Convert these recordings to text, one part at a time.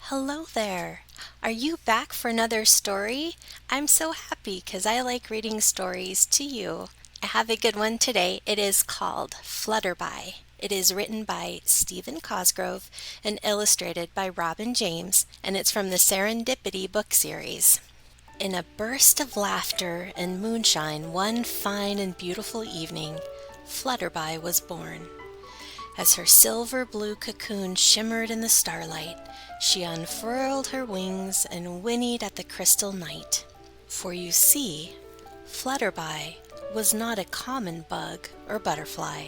Hello there. Are you back for another story? I'm so happy because I like reading stories to you. I have a good one today. It is called Flutterby. It is written by Stephen Cosgrove and illustrated by Robin James, and it's from the Serendipity book series. In a burst of laughter and moonshine one fine and beautiful evening, Flutterby was born. As her silver blue cocoon shimmered in the starlight, she unfurled her wings and whinnied at the crystal night. For you see, Flutterby was not a common bug or butterfly,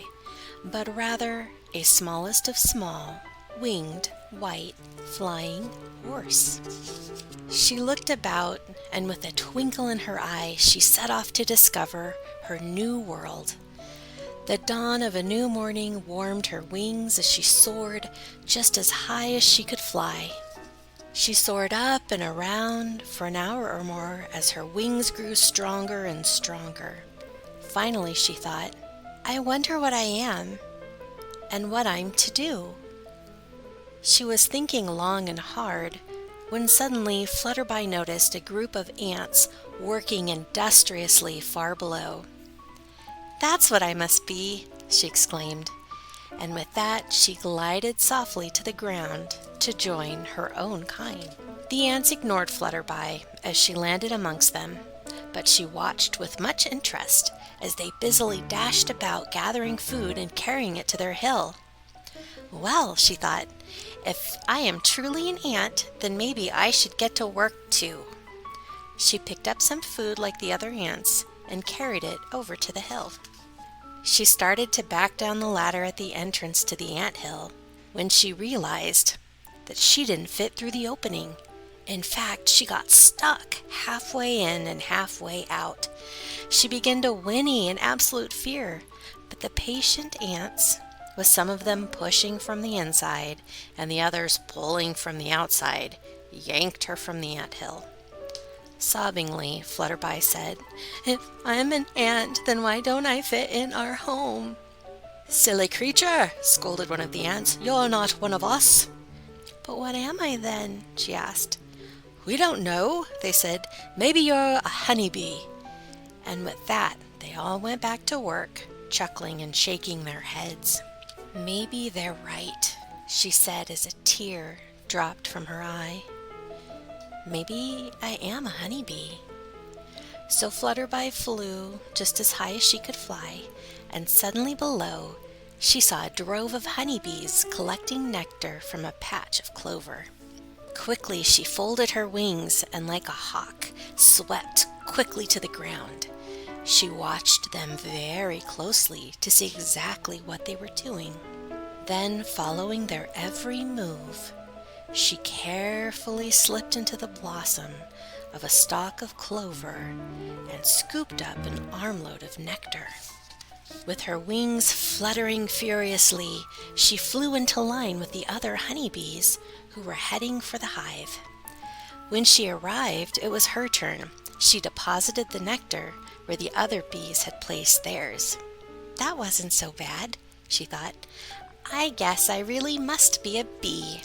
but rather a smallest of small, winged, white, flying horse. She looked about, and with a twinkle in her eye, she set off to discover her new world. The dawn of a new morning warmed her wings as she soared just as high as she could fly. She soared up and around for an hour or more as her wings grew stronger and stronger. Finally, she thought, I wonder what I am and what I'm to do. She was thinking long and hard when suddenly Flutterby noticed a group of ants working industriously far below. That's what I must be, she exclaimed, and with that she glided softly to the ground to join her own kind. The ants ignored Flutterby as she landed amongst them, but she watched with much interest as they busily dashed about gathering food and carrying it to their hill. Well, she thought, if I am truly an ant, then maybe I should get to work too. She picked up some food like the other ants and carried it over to the hill. She started to back down the ladder at the entrance to the ant hill when she realized that she didn't fit through the opening. In fact, she got stuck halfway in and halfway out. She began to whinny in absolute fear, but the patient ants, with some of them pushing from the inside and the others pulling from the outside, yanked her from the ant hill. Sobbingly, Flutterby said, If I'm an ant, then why don't I fit in our home? Silly creature, scolded one of the ants. You're not one of us. But what am I then? She asked. We don't know, they said. Maybe you're a honeybee. And with that, they all went back to work, chuckling and shaking their heads. Maybe they're right, she said as a tear dropped from her eye. Maybe I am a honeybee. So Flutterby flew just as high as she could fly, and suddenly below she saw a drove of honeybees collecting nectar from a patch of clover. Quickly she folded her wings and like a hawk swept quickly to the ground. She watched them very closely to see exactly what they were doing. Then, following their every move, she carefully slipped into the blossom of a stalk of clover and scooped up an armload of nectar. With her wings fluttering furiously, she flew into line with the other honeybees who were heading for the hive. When she arrived, it was her turn. She deposited the nectar where the other bees had placed theirs. That wasn't so bad, she thought. I guess I really must be a bee.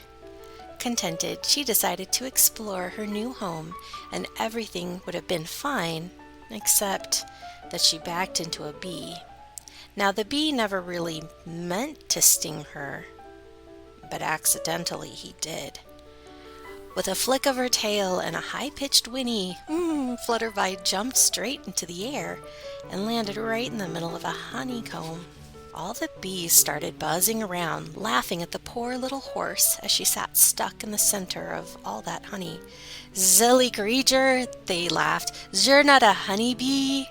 Contented, she decided to explore her new home, and everything would have been fine, except that she backed into a bee. Now, the bee never really meant to sting her, but accidentally he did. With a flick of her tail and a high-pitched whinny, Flutterby jumped straight into the air and landed right in the middle of a honeycomb. All the bees started buzzing around, laughing at the poor little horse as she sat stuck in the center of all that honey. Silly creature, they laughed. You're not a honeybee.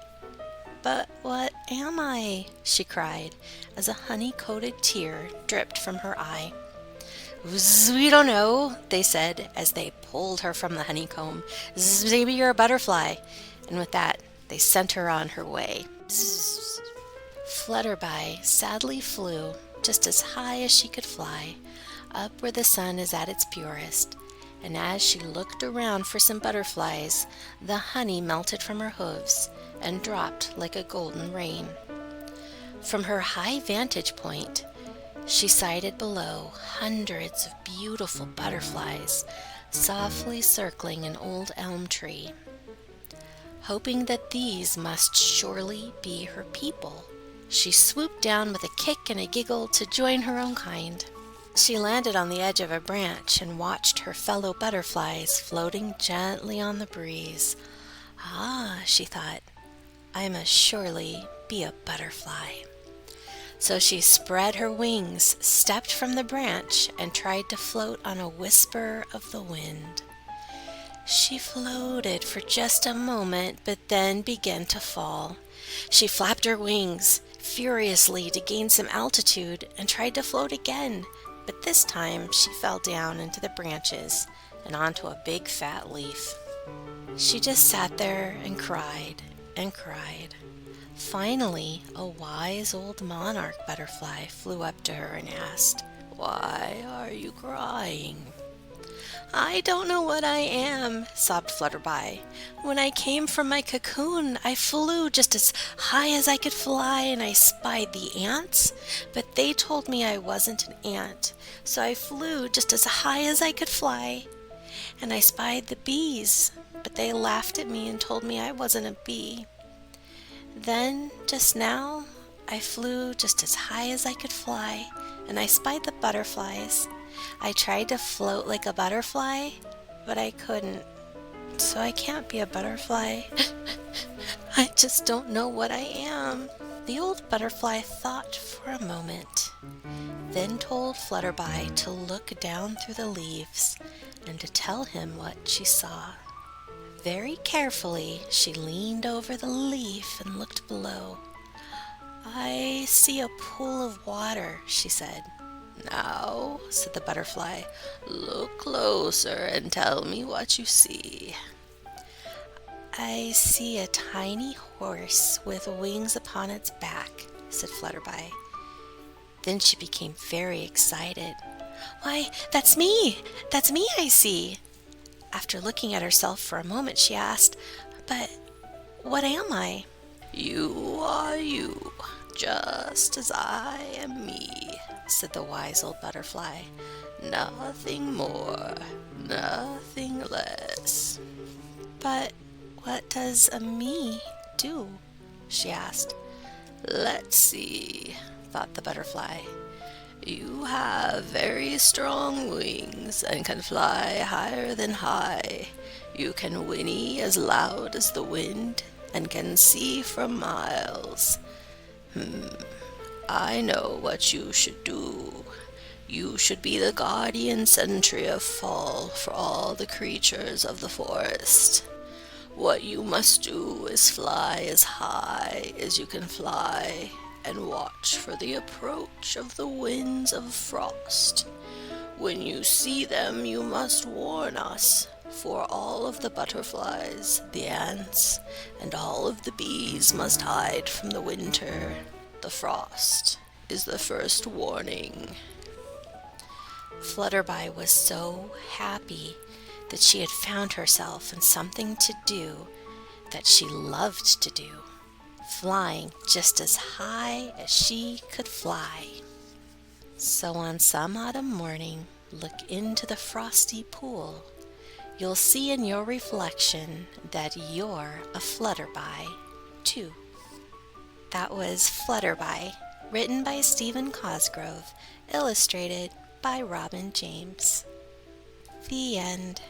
But what am I? She cried as a honey-coated tear dripped from her eye. We don't know, they said as they pulled her from the honeycomb. Maybe you're a butterfly. And with that, they sent her on her way. Flutterby sadly flew just as high as she could fly, up where the sun is at its purest, and as she looked around for some butterflies, the honey melted from her hooves and dropped like a golden rain. From her high vantage point, She sighted below hundreds of beautiful butterflies softly circling an old elm tree. Hoping that these must surely be her people, she swooped down with a kick and a giggle to join her own kind. She landed on the edge of a branch and watched her fellow butterflies floating gently on the breeze. Ah, she thought, I must surely be a butterfly. So she spread her wings, stepped from the branch, and tried to float on a whisper of the wind. She floated for just a moment, but then began to fall. She flapped her wings furiously to gain some altitude and tried to float again, but this time she fell down into the branches and onto a big fat leaf. She just sat there and cried and cried. Finally, a wise old monarch butterfly flew up to her and asked, "Why are you crying?" "I don't know what I am," sobbed Flutterby. "When I came from my cocoon, I flew just as high as I could fly, and I spied the ants, but they told me I wasn't an ant, so I flew just as high as I could fly. And I spied the bees, but they laughed at me and told me I wasn't a bee. Then, just now, I flew just as high as I could fly, and I spied the butterflies. I tried to float like a butterfly, but I couldn't. So I can't be a butterfly. I just don't know what I am." The old butterfly thought for a moment, then told Flutterby to look down through the leaves and to tell him what she saw. Very carefully, she leaned over the leaf and looked below. "I see a pool of water," she said. "Now," said the butterfly, "look closer and tell me what you see." "I see a tiny horse with wings upon its back," said Flutterby. Then she became very excited. "Why, that's me! That's me I see!" After looking at herself for a moment, she asked, "But what am I?" "You are you, just as I am me," said the wise old butterfly. "Nothing more, nothing less." "But what does a me do?" she asked. "Let's see," thought the butterfly. "You have very strong wings and can fly higher than high. You can whinny as loud as the wind and can see for miles. I know what you should do. You should be the guardian sentry of fall for all the creatures of the forest. What you must do is fly as high as you can fly and watch for the approach of the winds of frost. When you see them, you must warn us, for all of the butterflies, the ants, and all of the bees must hide from the winter. The frost is the first warning." Flutterby was so happy that she had found herself in something to do that she loved to do, flying just as high as she could fly. So on some autumn morning, look into the frosty pool. You'll see in your reflection that you're a Flutterby, too. That was Flutterby, written by Stephen Cosgrove, illustrated by Robin James. The end.